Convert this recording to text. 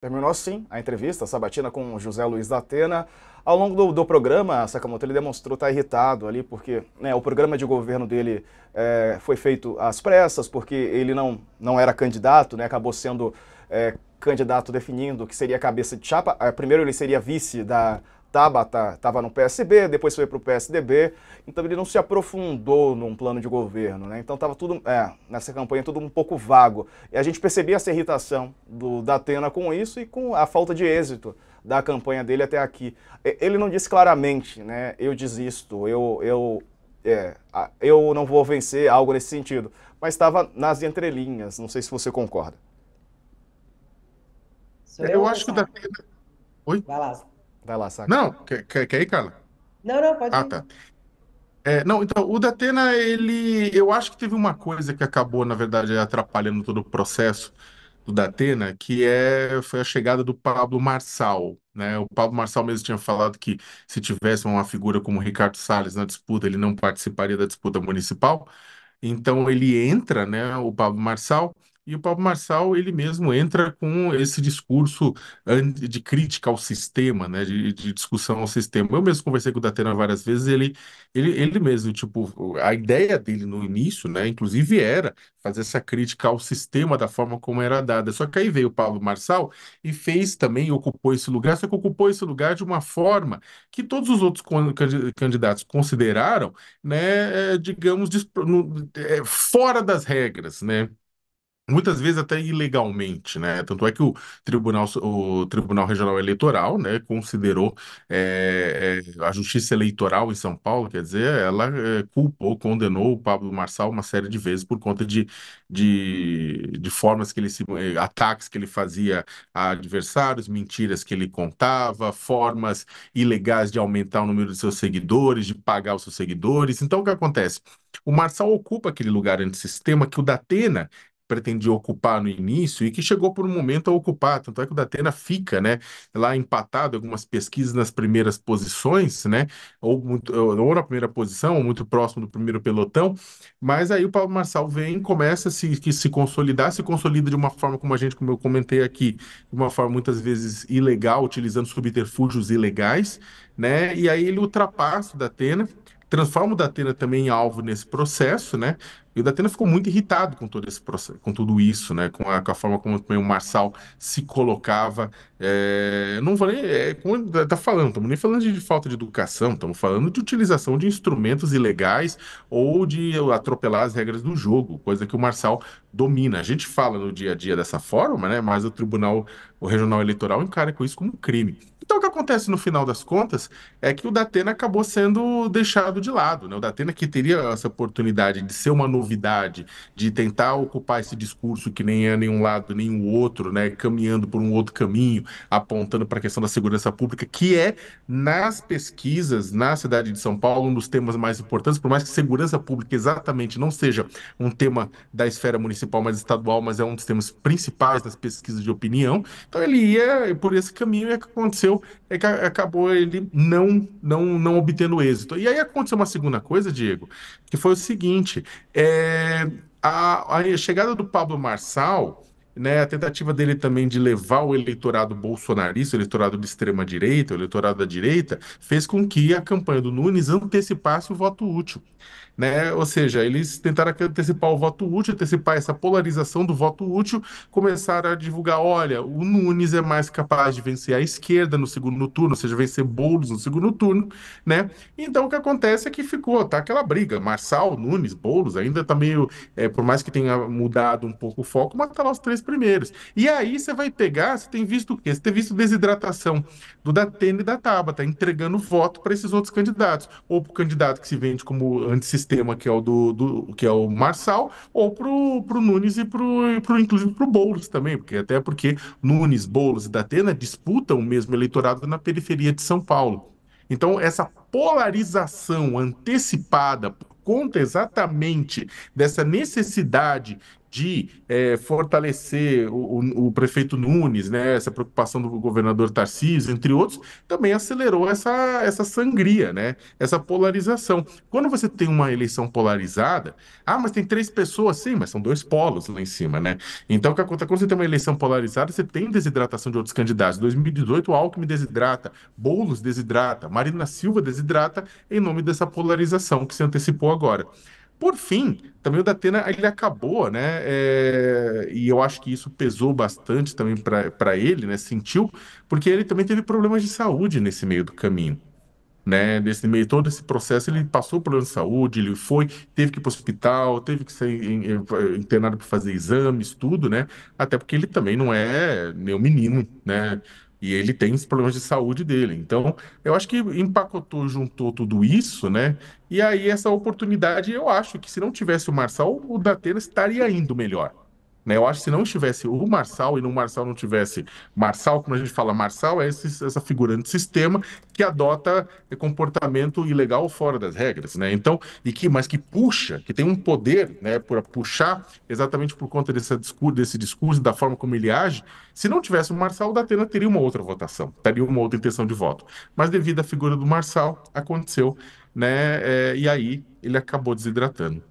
Terminou sim a entrevista, a sabatina com o José Luiz da Atena. Ao longo do programa, Sakamoto ele demonstrou estar irritado ali, porque o programa de governo dele foi feito às pressas, porque ele não era candidato, né, acabou sendo candidato definindo que seria cabeça de chapa. Primeiro ele seria vice da Tabata, estava no PSB, depois foi para o PSDB, então ele não se aprofundou num plano de governo, né? Então estava tudo, nessa campanha, tudo um pouco vago. E a gente percebia essa irritação da Atena com isso e com a falta de êxito da campanha dele até aqui. Ele não disse claramente, né? Eu desisto, eu não vou vencer, algo nesse sentido. Mas estava nas entrelinhas, não sei se você concorda. Sou eu É, ou Eu acho que o Sá? Datena. Oi? Vai lá. vai lá, saca. Não, quer ir, Carla? Não, não, pode Ah, ir. tá. Não, então, o Datena, eu acho que teve uma coisa que acabou, na verdade, atrapalhando todo o processo do Datena, foi a chegada do Pablo Marçal, né? O Pablo Marçal mesmo tinha falado que se tivesse uma figura como o Ricardo Salles na disputa, ele não participaria da disputa municipal. Então ele entra, né, o Pablo Marçal, e o Pablo Marçal ele mesmo entra com esse discurso de crítica ao sistema, né, de discussão ao sistema. Eu mesmo conversei com o Datena várias vezes, ele mesmo, tipo, a ideia dele no início, né, inclusive era fazer essa crítica ao sistema da forma como era dada. Só que aí veio o Pablo Marçal e fez também, ocupou esse lugar, só que ocupou esse lugar de uma forma que todos os outros candidatos consideraram, né, digamos, fora das regras, né? Muitas vezes até ilegalmente, né? Tanto é que o Tribunal Regional Eleitoral, né, considerou a Justiça Eleitoral em São Paulo, quer dizer, ela culpou, condenou o Pablo Marçal uma série de vezes por conta de formas que ataques que ele fazia a adversários, mentiras que ele contava, formas ilegais de aumentar o número de seus seguidores, de pagar os seus seguidores. Então, o que acontece? O Marçal ocupa aquele lugar antissistema que o Datena pretendia ocupar no início e que chegou por um momento a ocupar. Tanto é que o Datena fica, né, lá empatado, algumas pesquisas nas primeiras posições, né, ou na primeira posição, ou muito próximo do primeiro pelotão, mas aí o Pablo Marçal vem, começa a se consolidar, se consolida de uma forma, como eu comentei aqui, de uma forma muitas vezes ilegal, utilizando subterfúgios ilegais, né, e aí ele ultrapassa o Datena, transforma o Datena também em alvo nesse processo, né? E o Datena ficou muito irritado com todo esse processo, com tudo isso, né? Com a forma como também o Marçal se colocava. Não vou nem, como tá falando, estamos nem falando de falta de educação, estamos falando de utilização de instrumentos ilegais ou de atropelar as regras do jogo, coisa que o Marçal domina. A gente fala no dia a dia dessa forma, né? Mas o Regional Eleitoral encara com isso como um crime. Então, o que acontece no final das contas é que o Datena acabou sendo deixado de lado, né? O Datena que teria essa oportunidade de ser uma novidade, de tentar ocupar esse discurso que nem é nenhum lado nem o outro, né? Caminhando por um outro caminho, apontando para a questão da segurança pública, que é, nas pesquisas na cidade de São Paulo, um dos temas mais importantes, por mais que segurança pública exatamente não seja um tema da esfera municipal, mas estadual, mas é um dos temas principais das pesquisas de opinião. Então ele ia por esse caminho e o que aconteceu é que acabou ele não obtendo êxito. E aí aconteceu uma segunda coisa, Diego, que foi o seguinte: a chegada do Pablo Marçal, né, a tentativa dele também de levar o eleitorado bolsonarista, o eleitorado de extrema direita, o eleitorado da direita, fez com que a campanha do Nunes antecipasse o voto útil, né? Ou seja, eles tentaram antecipar o voto útil, antecipar essa polarização do voto útil, começaram a divulgar, olha, o Nunes é mais capaz de vencer a esquerda no segundo turno, ou seja, vencer Boulos no segundo turno, né? Então o que acontece é que tá aquela briga, Marçal, Nunes, Boulos, ainda tá meio, por mais que tenha mudado um pouco o foco, mas tá lá os três primeiros. E aí você vai pegar, você tem visto o quê? Você tem visto desidratação do Datena e da Tabata, entregando voto para esses outros candidatos, ou para o candidato que se vende como antissistema, que é que é o Marçal, ou pro Nunes e inclusive pro Boulos também, porque Nunes, Boulos e Datena disputam o mesmo eleitorado na periferia de São Paulo. Então, essa polarização antecipada por conta exatamente dessa necessidade de fortalecer o prefeito Nunes, né, essa preocupação do governador Tarcísio, entre outros, também acelerou essa sangria, né, essa polarização. Quando você tem uma eleição polarizada, mas tem três pessoas, sim, mas são dois polos lá em cima, né? Então, o que acontece? Quando você tem uma eleição polarizada, você tem desidratação de outros candidatos. Em 2018, o Alckmin desidrata, Boulos desidrata, Marina Silva desidrata, em nome dessa polarização que se antecipou agora. Por fim, também o Datena ele acabou, né? E eu acho que isso pesou bastante também para ele, né? Sentiu, porque ele também teve problemas de saúde nesse meio do caminho, né? Nesse meio todo esse processo, ele passou por problema de saúde, ele foi, teve que ir para o hospital, teve que ser internado para fazer exames, tudo, né? Até porque ele também não é nenhum menino, né? E ele tem os problemas de saúde dele. Então, eu acho que empacotou, juntou tudo isso, né? E aí, essa oportunidade, eu acho que se não tivesse o Marçal, o Datena estaria indo melhor. Né? Eu acho que se não tivesse o Marçal e no Marçal não tivesse Marçal, como a gente fala, Marçal é essa figura antissistema que adota comportamento ilegal fora das regras, né? Então, mas que puxa, que tem um poder, né, para puxar exatamente por conta desse discurso, da forma como ele age. Se não tivesse o Marçal, o Datena teria uma outra votação, teria uma outra intenção de voto. Mas devido à figura do Marçal, aconteceu, né? E aí ele acabou desidratando.